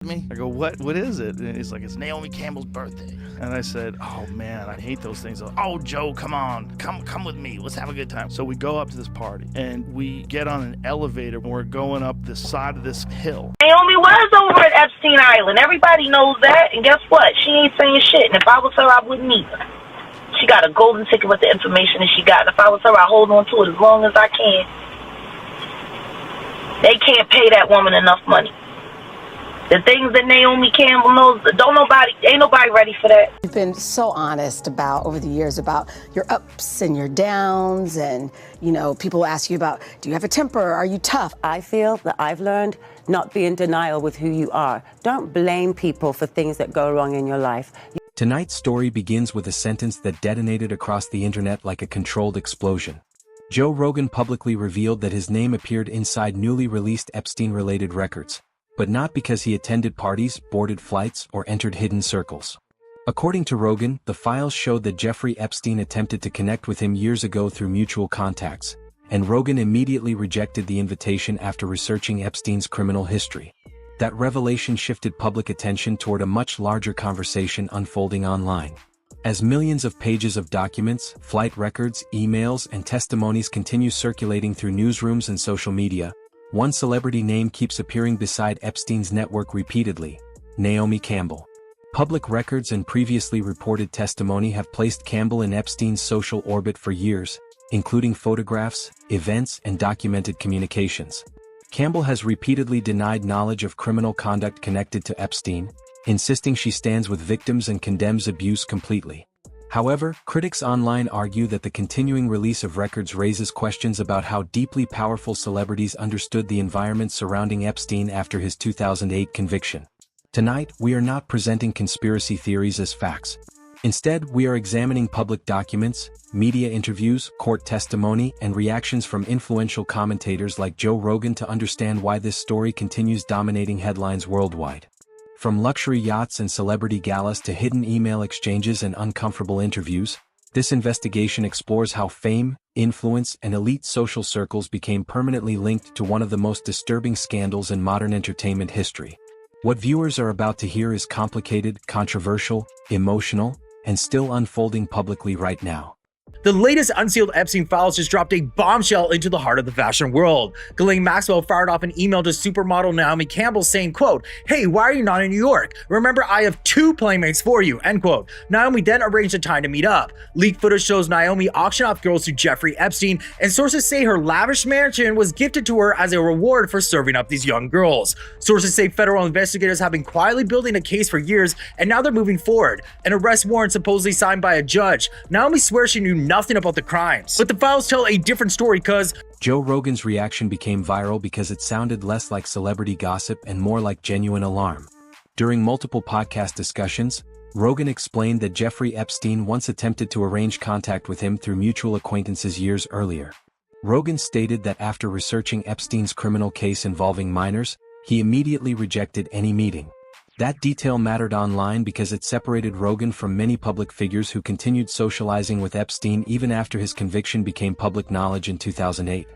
me? I go, what is it? And he's like, it's Naomi Campbell's birthday. And I said, oh man, I hate those things. Oh, Joe, come on, come with me. Let's have a good time. So we go up to this party and we get on an elevator and we're going up the side of this hill. Naomi was over at Epstein Island. Everybody knows that. And guess what? She ain't saying shit. And if I was her, I wouldn't either. She got a golden ticket with the information that she got. And if I was her, I'd hold on to it as long as I can. They can't pay that woman enough money. The things that Naomi Campbell knows, ain't nobody ready for that. You've been so honest about, over the years, about your ups and your downs, and, you know, people ask you about, do you have a temper? Are you tough? I feel that I've learned not be in denial with who you are. Don't blame people for things that go wrong in your life. Tonight's story begins with a sentence that detonated across the internet like a controlled explosion. Joe Rogan publicly revealed that his name appeared inside newly released Epstein-related records, but not because he attended parties, boarded flights, or entered hidden circles. According to Rogan, the files showed that Jeffrey Epstein attempted to connect with him years ago through mutual contacts, and Rogan immediately rejected the invitation after researching Epstein's criminal history. That revelation shifted public attention toward a much larger conversation unfolding online. As millions of pages of documents, flight records, emails, and testimonies continue circulating through newsrooms and social media, one celebrity name keeps appearing beside Epstein's network repeatedly: Naomi Campbell. Public records and previously reported testimony have placed Campbell in Epstein's social orbit for years, including photographs, events, and documented communications. Campbell has repeatedly denied knowledge of criminal conduct connected to Epstein, insisting she stands with victims and condemns abuse completely. However, critics online argue that the continuing release of records raises questions about how deeply powerful celebrities understood the environment surrounding Epstein after his 2008 conviction. Tonight, we are not presenting conspiracy theories as facts. Instead, we are examining public documents, media interviews, court testimony, and reactions from influential commentators like Joe Rogan to understand why this story continues dominating headlines worldwide. From luxury yachts and celebrity galas to hidden email exchanges and uncomfortable interviews, this investigation explores how fame, influence, and elite social circles became permanently linked to one of the most disturbing scandals in modern entertainment history. What viewers are about to hear is complicated, controversial, emotional, and still unfolding publicly right now. The latest unsealed Epstein files just dropped a bombshell into the heart of the fashion world. Ghislaine Maxwell fired off an email to supermodel Naomi Campbell saying, quote, "Hey, why are you not in New York? Remember, I have 2 playmates for you," end quote. Naomi then arranged a time to meet up. Leaked footage shows Naomi auction off girls to Jeffrey Epstein, and sources say her lavish mansion was gifted to her as a reward for serving up these young girls. Sources say federal investigators have been quietly building a case for years, and now they're moving forward. An arrest warrant supposedly signed by a judge. Naomi swears she knew nothing about the crimes, but the files tell a different story because Joe Rogan's reaction became viral because it sounded less like celebrity gossip and more like genuine alarm. During multiple podcast discussions, Rogan explained that Jeffrey Epstein once attempted to arrange contact with him through mutual acquaintances years earlier. Rogan stated that after researching Epstein's criminal case involving minors, he immediately rejected any meeting. That detail mattered online because it separated Rogan from many public figures who continued socializing with Epstein even after his conviction became public knowledge in 2008.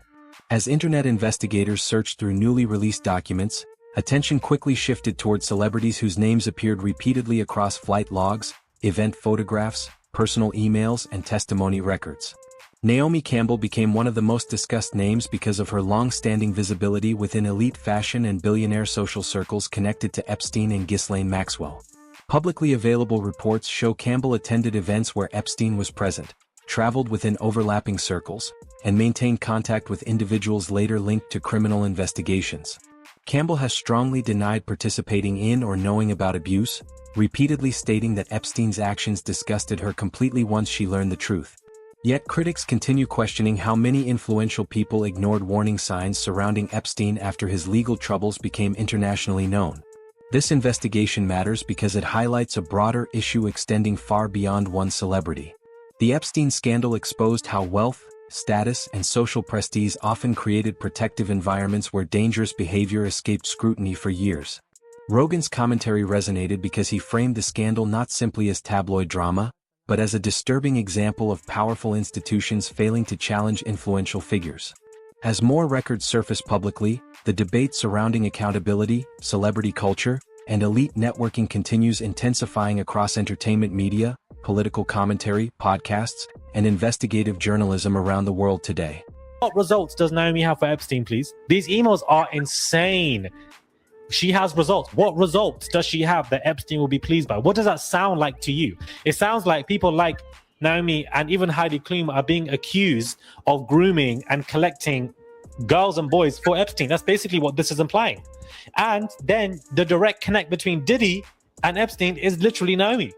As internet investigators searched through newly released documents, attention quickly shifted toward celebrities whose names appeared repeatedly across flight logs, event photographs, personal emails, and testimony records. Naomi Campbell became one of the most discussed names because of her long-standing visibility within elite fashion and billionaire social circles connected to Epstein and Ghislaine Maxwell. Publicly available reports show Campbell attended events where Epstein was present, traveled within overlapping circles, and maintained contact with individuals later linked to criminal investigations. Campbell has strongly denied participating in or knowing about abuse, repeatedly stating that Epstein's actions disgusted her completely once she learned the truth. Yet critics continue questioning how many influential people ignored warning signs surrounding Epstein after his legal troubles became internationally known. This investigation matters because it highlights a broader issue extending far beyond one celebrity. The Epstein scandal exposed how wealth, status, and social prestige often created protective environments where dangerous behavior escaped scrutiny for years. Rogan's commentary resonated because he framed the scandal not simply as tabloid drama, but as a disturbing example of powerful institutions failing to challenge influential figures. As more records surface publicly, the debate surrounding accountability, celebrity culture, and elite networking continues intensifying across entertainment media, political commentary, podcasts, and investigative journalism around the world today. What results does Naomi have for Epstein, please? These emails are insane. She has results. What results does she have that Epstein will be pleased by? What does that sound like to you? It sounds like people like Naomi and even Heidi Klum are being accused of grooming and collecting girls and boys for Epstein. That's basically what this is implying. And then the direct connect between Diddy and Epstein is literally Naomi.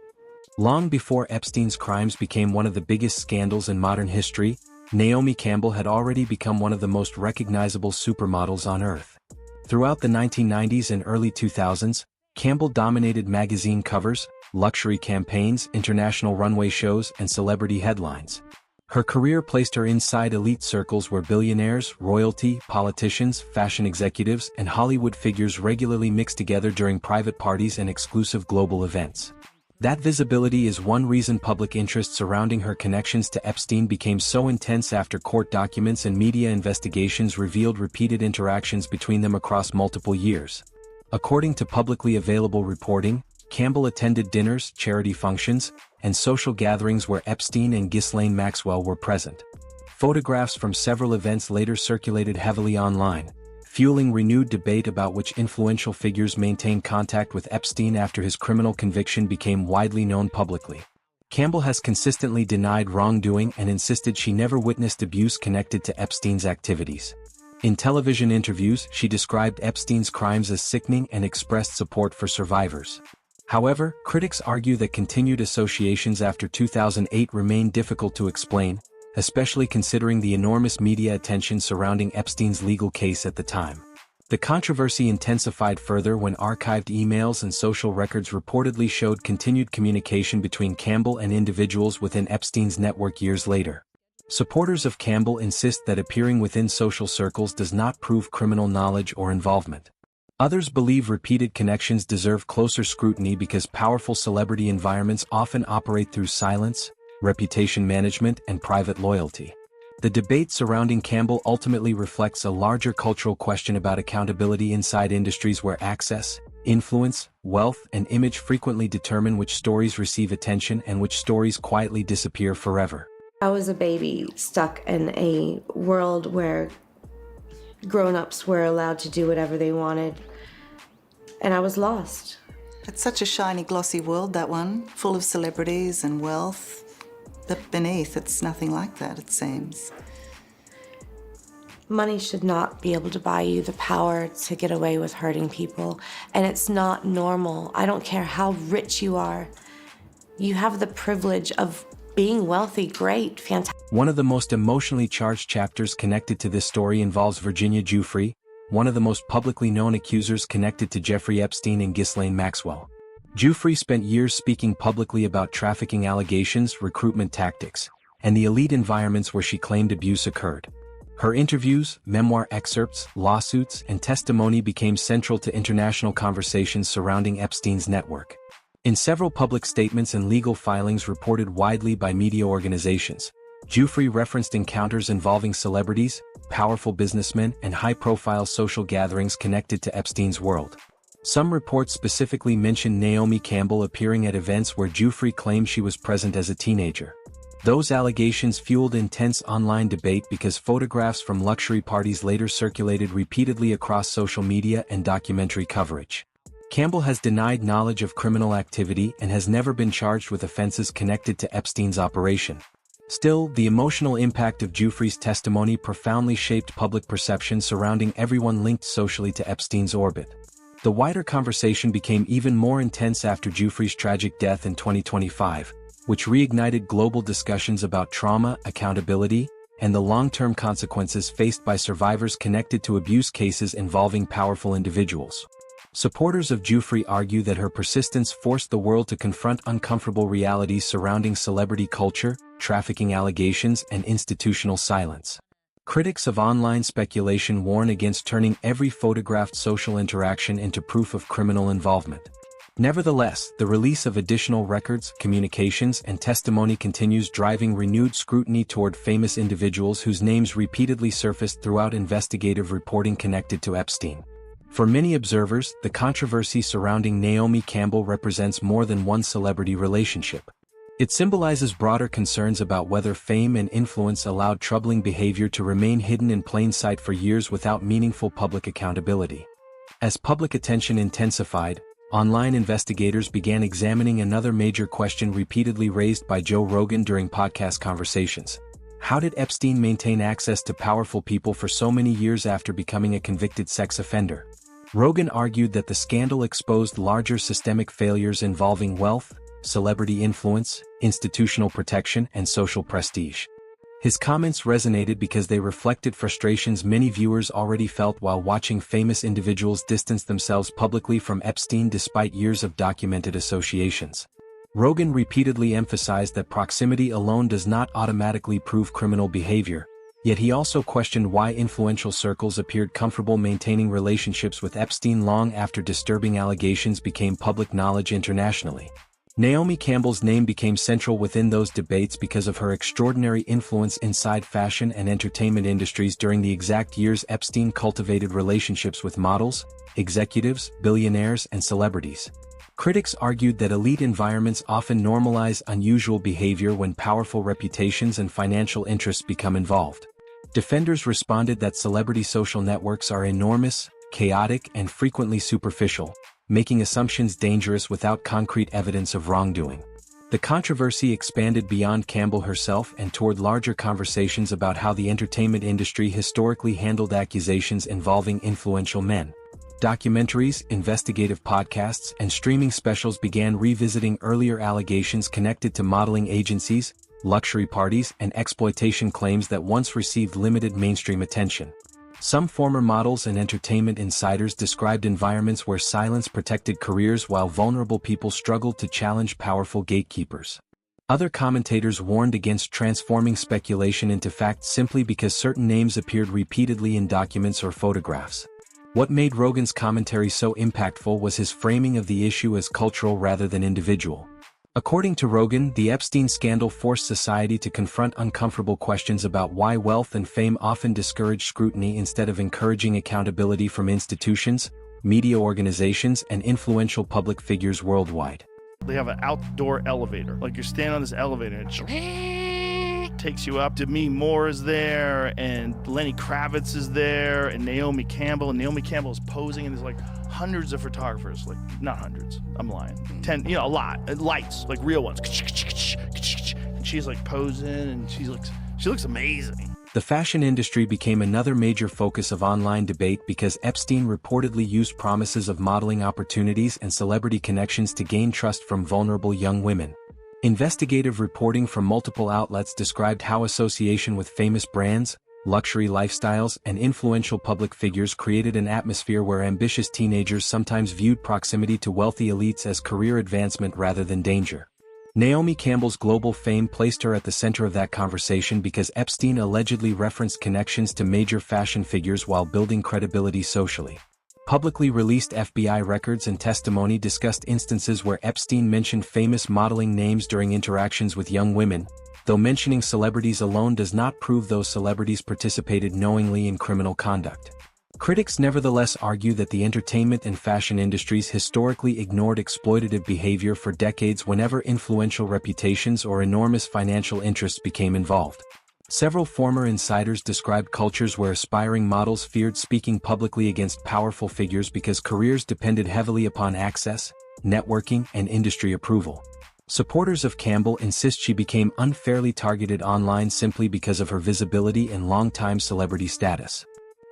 Long before Epstein's crimes became one of the biggest scandals in modern history, Naomi Campbell had already become one of the most recognizable supermodels on Earth. Throughout the 1990s and early 2000s, Campbell dominated magazine covers, luxury campaigns, international runway shows, and celebrity headlines. Her career placed her inside elite circles where billionaires, royalty, politicians, fashion executives, and Hollywood figures regularly mixed together during private parties and exclusive global events. That visibility is one reason public interest surrounding her connections to Epstein became so intense after court documents and media investigations revealed repeated interactions between them across multiple years. According to publicly available reporting, Campbell attended dinners, charity functions, and social gatherings where Epstein and Ghislaine Maxwell were present. Photographs from several events later circulated heavily online, fueling renewed debate about which influential figures maintained contact with Epstein after his criminal conviction became widely known publicly. Campbell has consistently denied wrongdoing and insisted she never witnessed abuse connected to Epstein's activities. In television interviews, she described Epstein's crimes as sickening and expressed support for survivors. However, critics argue that continued associations after 2008 remain difficult to explain, especially considering the enormous media attention surrounding Epstein's legal case at the time. The controversy intensified further when archived emails and social records reportedly showed continued communication between Campbell and individuals within Epstein's network years later. Supporters of Campbell insist that appearing within social circles does not prove criminal knowledge or involvement. Others believe repeated connections deserve closer scrutiny because powerful celebrity environments often operate through silence, reputation management, and private loyalty. The debate surrounding Campbell ultimately reflects a larger cultural question about accountability inside industries where access, influence, wealth, and image frequently determine which stories receive attention and which stories quietly disappear forever. I was a baby stuck in a world where grown-ups were allowed to do whatever they wanted, and I was lost. It's such a shiny, glossy world, that one, full of celebrities and wealth. But beneath, it's nothing like that, it seems. Money should not be able to buy you the power to get away with hurting people, and it's not normal. I don't care how rich you are. You have the privilege of being wealthy, great, fantastic. One of the most emotionally charged chapters connected to this story involves Virginia Giuffre, one of the most publicly known accusers connected to Jeffrey Epstein and Ghislaine Maxwell. Giuffre spent years speaking publicly about trafficking allegations, recruitment tactics, and the elite environments where she claimed abuse occurred. Her interviews, memoir excerpts, lawsuits, and testimony became central to international conversations surrounding Epstein's network. In several public statements and legal filings reported widely by media organizations, Giuffre referenced encounters involving celebrities, powerful businessmen, and high-profile social gatherings connected to Epstein's world. Some reports specifically mention Naomi Campbell appearing at events where Giuffre claimed she was present as a teenager. Those allegations fueled intense online debate because photographs from luxury parties later circulated repeatedly across social media and documentary coverage. Campbell has denied knowledge of criminal activity and has never been charged with offenses connected to Epstein's operation. Still, the emotional impact of Giuffre's testimony profoundly shaped public perception surrounding everyone linked socially to Epstein's orbit. The wider conversation became even more intense after Giuffre's tragic death in 2025, which reignited global discussions about trauma, accountability, and the long-term consequences faced by survivors connected to abuse cases involving powerful individuals. Supporters of Giuffre argue that her persistence forced the world to confront uncomfortable realities surrounding celebrity culture, trafficking allegations, and institutional silence. Critics of online speculation warn against turning every photographed social interaction into proof of criminal involvement. Nevertheless, the release of additional records, communications, and testimony continues driving renewed scrutiny toward famous individuals whose names repeatedly surfaced throughout investigative reporting connected to Epstein. For many observers, the controversy surrounding Naomi Campbell represents more than one celebrity relationship. It symbolizes broader concerns about whether fame and influence allowed troubling behavior to remain hidden in plain sight for years without meaningful public accountability. As public attention intensified, online investigators began examining another major question repeatedly raised by Joe Rogan during podcast conversations. How did Epstein maintain access to powerful people for so many years after becoming a convicted sex offender? Rogan argued that the scandal exposed larger systemic failures involving wealth, celebrity influence, institutional protection, and social prestige. His comments resonated because they reflected frustrations many viewers already felt while watching famous individuals distance themselves publicly from Epstein despite years of documented associations. Rogan repeatedly emphasized that proximity alone does not automatically prove criminal behavior, yet he also questioned why influential circles appeared comfortable maintaining relationships with Epstein long after disturbing allegations became public knowledge internationally. Naomi Campbell's name became central within those debates because of her extraordinary influence inside fashion and entertainment industries during the exact years Epstein cultivated relationships with models, executives, billionaires, and celebrities. Critics argued that elite environments often normalize unusual behavior when powerful reputations and financial interests become involved. Defenders responded that celebrity social networks are enormous, chaotic, and frequently superficial, making assumptions dangerous without concrete evidence of wrongdoing. The controversy expanded beyond Campbell herself and toward larger conversations about how the entertainment industry historically handled accusations involving influential men. Documentaries, investigative podcasts, and streaming specials began revisiting earlier allegations connected to modeling agencies, luxury parties, and exploitation claims that once received limited mainstream attention. Some former models and entertainment insiders described environments where silence protected careers while vulnerable people struggled to challenge powerful gatekeepers. Other commentators warned against transforming speculation into fact simply because certain names appeared repeatedly in documents or photographs. What made Rogan's commentary so impactful was his framing of the issue as cultural rather than individual. According to Rogan, the Epstein scandal forced society to confront uncomfortable questions about why wealth and fame often discourage scrutiny instead of encouraging accountability from institutions, media organizations, and influential public figures worldwide. They have an outdoor elevator. Like you're standing on this elevator and it takes you up. Demi Moore is there, and Lenny Kravitz is there, and Naomi Campbell. And Naomi Campbell is posing, and there's like hundreds of photographers. Like, not hundreds, I'm lying. 10, a lot. Lights, like real ones. And she's like posing, and she looks amazing. The fashion industry became another major focus of online debate because Epstein reportedly used promises of modeling opportunities and celebrity connections to gain trust from vulnerable young women. Investigative reporting from multiple outlets described how association with famous brands, luxury lifestyles, and influential public figures created an atmosphere where ambitious teenagers sometimes viewed proximity to wealthy elites as career advancement rather than danger. Naomi Campbell's global fame placed her at the center of that conversation because Epstein allegedly referenced connections to major fashion figures while building credibility socially. Publicly released FBI records and testimony discussed instances where Epstein mentioned famous modeling names during interactions with young women, though mentioning celebrities alone does not prove those celebrities participated knowingly in criminal conduct. Critics nevertheless argue that the entertainment and fashion industries historically ignored exploitative behavior for decades whenever influential reputations or enormous financial interests became involved. Several former insiders described cultures where aspiring models feared speaking publicly against powerful figures because careers depended heavily upon access, networking, and industry approval. Supporters of Campbell insist she became unfairly targeted online simply because of her visibility and long-time celebrity status.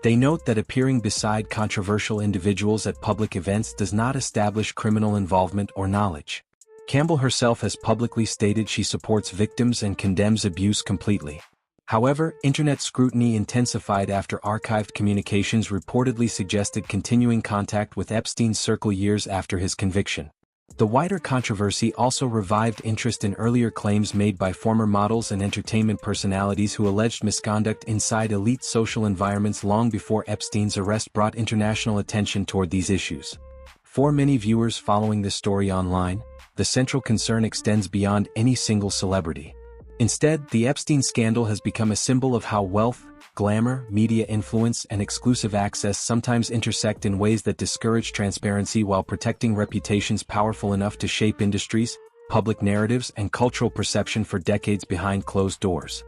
They note that appearing beside controversial individuals at public events does not establish criminal involvement or knowledge. Campbell herself has publicly stated she supports victims and condemns abuse completely. However, internet scrutiny intensified after archived communications reportedly suggested continuing contact with Epstein's circle years after his conviction. The wider controversy also revived interest in earlier claims made by former models and entertainment personalities who alleged misconduct inside elite social environments long before Epstein's arrest brought international attention toward these issues. For many viewers following this story online, the central concern extends beyond any single celebrity. Instead, the Epstein scandal has become a symbol of how wealth, glamour, media influence, and exclusive access sometimes intersect in ways that discourage transparency while protecting reputations powerful enough to shape industries, public narratives, and cultural perception for decades behind closed doors.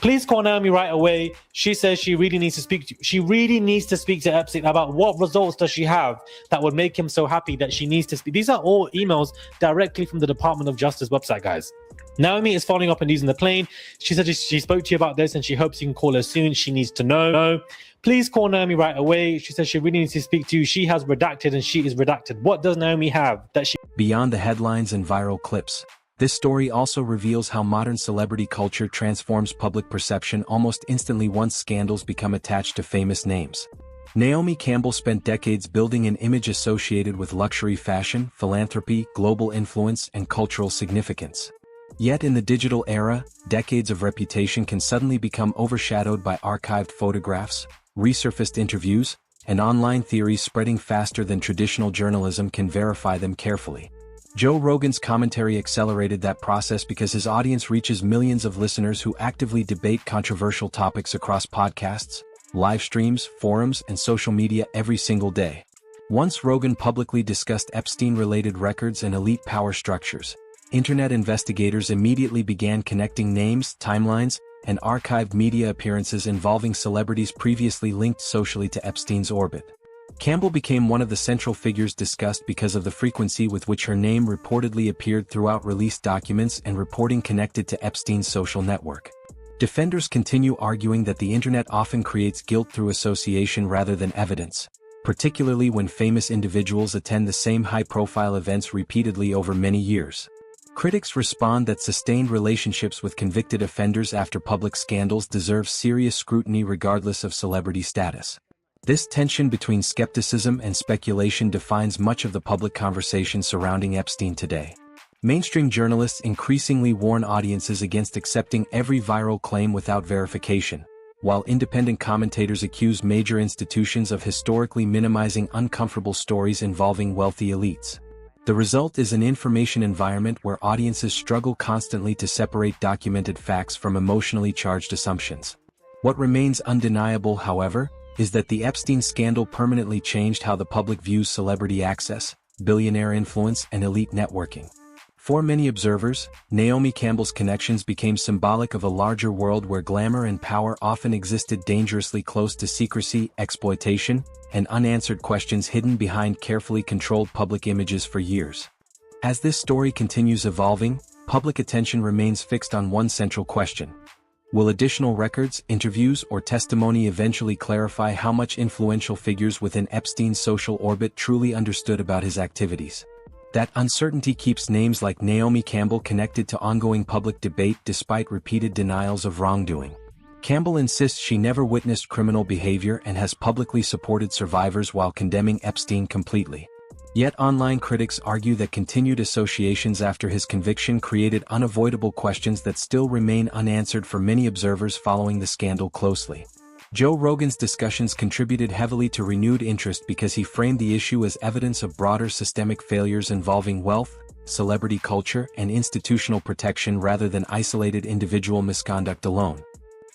Please call Naomi right away. She says she really needs to speak to you. She really needs to speak to Epstein about what results does she have that would make him so happy that she needs to speak. These are all emails directly from the Department of Justice website, guys. Naomi is following up on these in the plane. She said she spoke to you about this and she hopes you can call her soon. She needs to know. Please call Naomi right away. She says she really needs to speak to you. She has redacted and she is redacted. What does Naomi have that she... Beyond the headlines and viral clips, this story also reveals how modern celebrity culture transforms public perception almost instantly once scandals become attached to famous names. Naomi Campbell spent decades building an image associated with luxury fashion, philanthropy, global influence, and cultural significance. Yet in the digital era, decades of reputation can suddenly become overshadowed by archived photographs, resurfaced interviews, and online theories spreading faster than traditional journalism can verify them carefully. Joe Rogan's commentary accelerated that process because his audience reaches millions of listeners who actively debate controversial topics across podcasts, live streams, forums, and social media every single day. Once Rogan publicly discussed Epstein-related records and elite power structures, internet investigators immediately began connecting names, timelines, and archived media appearances involving celebrities previously linked socially to Epstein's orbit. Campbell became one of the central figures discussed because of the frequency with which her name reportedly appeared throughout released documents and reporting connected to Epstein's social network. Defenders continue arguing that the internet often creates guilt through association rather than evidence, particularly when famous individuals attend the same high-profile events repeatedly over many years. Critics respond that sustained relationships with convicted offenders after public scandals deserve serious scrutiny regardless of celebrity status. This tension between skepticism and speculation defines much of the public conversation surrounding Epstein today. Mainstream journalists increasingly warn audiences against accepting every viral claim without verification, while independent commentators accuse major institutions of historically minimizing uncomfortable stories involving wealthy elites. The result is an information environment where audiences struggle constantly to separate documented facts from emotionally charged assumptions. What remains undeniable, however, is that the Epstein scandal permanently changed how the public views celebrity access, billionaire influence, and elite networking. For many observers, Naomi Campbell's connections became symbolic of a larger world where glamour and power often existed dangerously close to secrecy, exploitation, and unanswered questions hidden behind carefully controlled public images for years. As this story continues evolving, public attention remains fixed on one central question. Will additional records, interviews, or testimony eventually clarify how much influential figures within Epstein's social orbit truly understood about his activities? That uncertainty keeps names like Naomi Campbell connected to ongoing public debate despite repeated denials of wrongdoing. Campbell insists she never witnessed criminal behavior and has publicly supported survivors while condemning Epstein completely. Yet online critics argue that continued associations after his conviction created unavoidable questions that still remain unanswered for many observers following the scandal closely. Joe Rogan's discussions contributed heavily to renewed interest because he framed the issue as evidence of broader systemic failures involving wealth, celebrity culture, and institutional protection rather than isolated individual misconduct alone.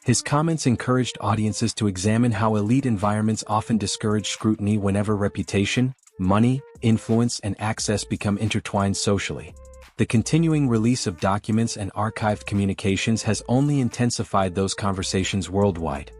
His comments encouraged audiences to examine how elite environments often discourage scrutiny whenever reputation, money, influence, and access become intertwined socially. The continuing release of documents and archived communications has only intensified those conversations worldwide.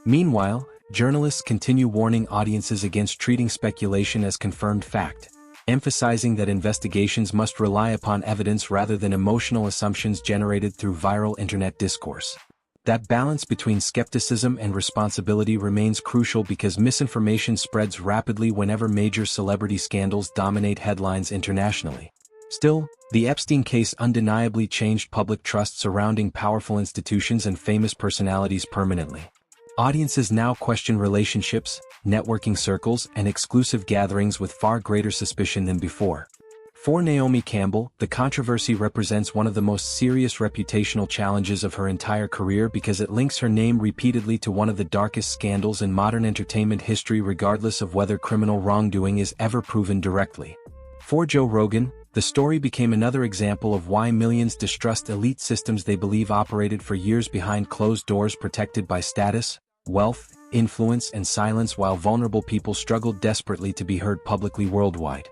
Meanwhile, journalists continue warning audiences against treating speculation as confirmed fact, emphasizing that investigations must rely upon evidence rather than emotional assumptions generated through viral internet discourse. That balance between skepticism and responsibility remains crucial because misinformation spreads rapidly whenever major celebrity scandals dominate headlines internationally. Still, the Epstein case undeniably changed public trust surrounding powerful institutions and famous personalities permanently. Audiences now question relationships, networking circles, and exclusive gatherings with far greater suspicion than before. For Naomi Campbell, the controversy represents one of the most serious reputational challenges of her entire career because it links her name repeatedly to one of the darkest scandals in modern entertainment history regardless of whether criminal wrongdoing is ever proven directly. For Joe Rogan, the story became another example of why millions distrust elite systems they believe operated for years behind closed doors protected by status, wealth, influence, and silence, while vulnerable people struggled desperately to be heard publicly worldwide.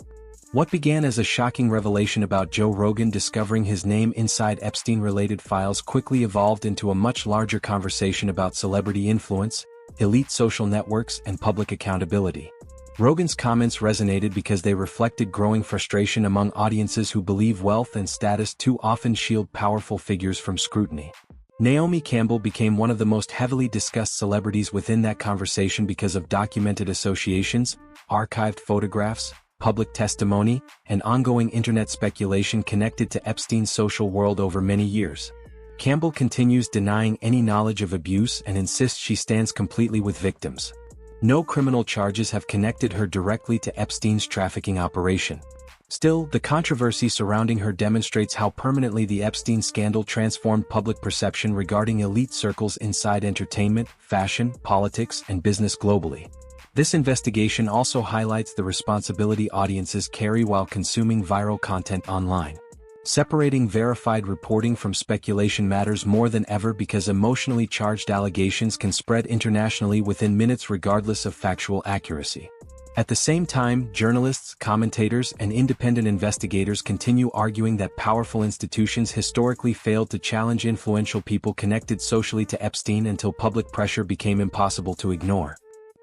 What began as a shocking revelation about Joe Rogan discovering his name inside Epstein-related files quickly evolved into a much larger conversation about celebrity influence, elite social networks, and public accountability. Rogan's comments resonated because they reflected growing frustration among audiences who believe wealth and status too often shield powerful figures from scrutiny. Naomi Campbell became one of the most heavily discussed celebrities within that conversation because of documented associations, archived photographs, public testimony, and ongoing internet speculation connected to Epstein's social world over many years. Campbell continues denying any knowledge of abuse and insists she stands completely with victims. No criminal charges have connected her directly to Epstein's trafficking operation. Still, the controversy surrounding her demonstrates how permanently the Epstein scandal transformed public perception regarding elite circles inside entertainment, fashion, politics, and business globally. This investigation also highlights the responsibility audiences carry while consuming viral content online. Separating verified reporting from speculation matters more than ever because emotionally charged allegations can spread internationally within minutes regardless of factual accuracy. At the same time, journalists, commentators, and independent investigators continue arguing that powerful institutions historically failed to challenge influential people connected socially to Epstein until public pressure became impossible to ignore.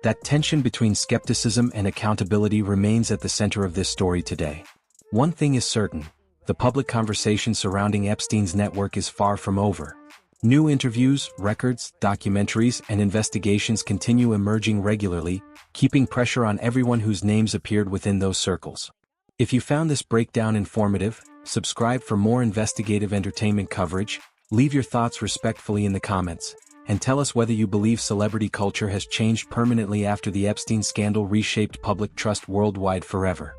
That tension between skepticism and accountability remains at the center of this story today. One thing is certain: the public conversation surrounding Epstein's network is far from over. New interviews, records, documentaries, and investigations continue emerging regularly, keeping pressure on everyone whose names appeared within those circles. If you found this breakdown informative, subscribe for more investigative entertainment coverage, leave your thoughts respectfully in the comments, and tell us whether you believe celebrity culture has changed permanently after the Epstein scandal reshaped public trust worldwide forever.